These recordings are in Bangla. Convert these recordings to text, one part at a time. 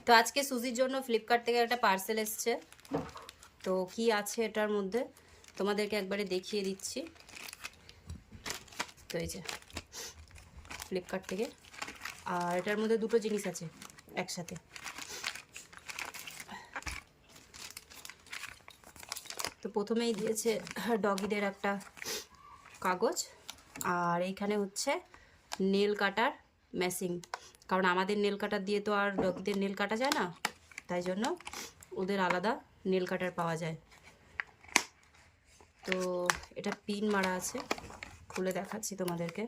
তো আজকে সুজির জন্য ফ্লিপকার্ট থেকে একটা পার্সেল এসছে। তো কি আছে এটার মধ্যে তোমাদেরকে একবারে দেখিয়ে দিচ্ছি। তো এই যে ফ্লিপকার্ট থেকে, আর এটার মধ্যে দুটো জিনিস আছে একসাথে। তো প্রথমেই দিয়েছে ডগিদের একটা কাগজ, আর এইখানে হচ্ছে নেল কাটার মেশিন, কারণ আমাদের নেল কাটার দিয়ে তো আর ডগিদের নেল কাটা যায় না, তাই জন্য ওদের আলাদা নেল কাটার পাওয়া যায়। তো এটা পিন মারা আছে, খুলে দেখাচ্ছি তোমাদেরকে।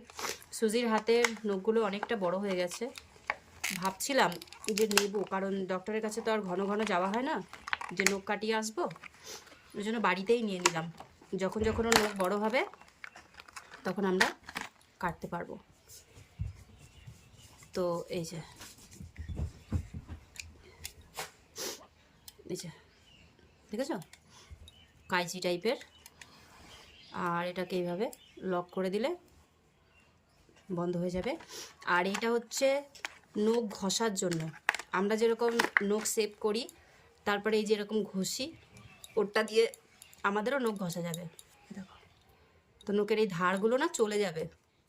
সুজির হাতের নখগুলো অনেকটা বড় হয়ে গেছে, ভাবছিলাম যে নেব, কারণ ডক্টরের কাছে তো আর ঘন ঘন যাওয়া হয় না যে নখ কাটিয়ে আসবো, ওই জন্য বাড়িতেই নিয়ে নিলাম। যখন যখন ওর নখ বড় হবে তখন আমরা কাটতে পারবো। তো এই যে দেখেছো, কাঁচি টাইপের, আর এটাকে এইভাবে লক করে দিলে বন্ধ হয়ে যাবে। আর এটা হচ্ছে নখ ঘষার জন্য, আমরা যেরকম নখ সেভ করি তারপরে এই যেরকম ঘষি, ওটা দিয়ে আমাদেরও নখ ঘষা যাবে। দেখো, তো নখের এই ধারগুলো না চলে যাবে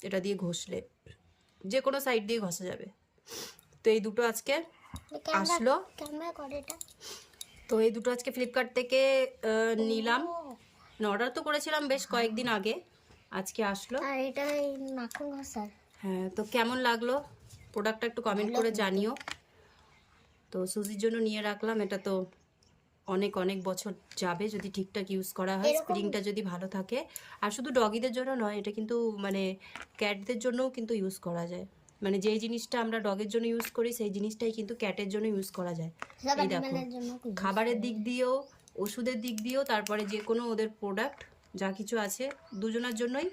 এটা দিয়ে ঘষলে, যে কোনো সাইড দিয়ে ঘষা যাবে। তো এই দুটো আজকে আসলো। তো এই দুটো আজকে ফ্লিপকার্ট থেকে নিলাম। অর্ডার তো করেছিলাম বেশ কয়েকদিন আগে, আজকে আসলো। আর এটা মাখন ঘষার। হ্যাঁ, তো কেমন লাগলো প্রোডাক্টটা একটু কমেন্ট করে জানিও। তো সুজির জন্য নিয়ে রাখলাম, এটা তো অনেক অনেক বছর যাবে যদি ঠিকঠাক ইউজ করা হয়, স্প্রিংটা যদি ভালো থাকে। আর শুধু ডগিদের জন্য নয়, এটা কিন্তু মানে ক্যাটদের জন্যও কিন্তু ইউজ করা যায়। মানে যেই জিনিসটা আমরা ডগের জন্য ইউজ করি সেই জিনিসটাই কিন্তু ক্যাটের জন্য ইউজ করা যায়। এই দেখো, খাবারের দিক দিয়েও, ওষুধের দিক দিয়েও, তারপরে যে কোনো ওদের প্রোডাক্ট যা কিছু আছে দুজনের জন্যই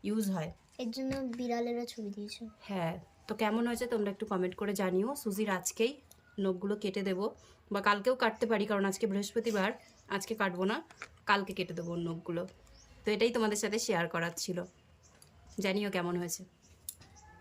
ইউজ হয়। এর জন্য বিড়ালেরও ছবি দিয়েছো। হ্যাঁ, তো কেমন হয়েছে তোমরা একটু কমেন্ট করে জানিও। সুজির আজকেই নখগুলো কেটে দেবো, বা কালকেও কাটতে পারি, কারণ আজকে বৃহস্পতিবার, আজকে কাটবো না, কালকে কেটে দেবো নখগুলো। তো এটাই তোমাদের সাথে শেয়ার করার ছিল, জানিও কেমন হয়েছে।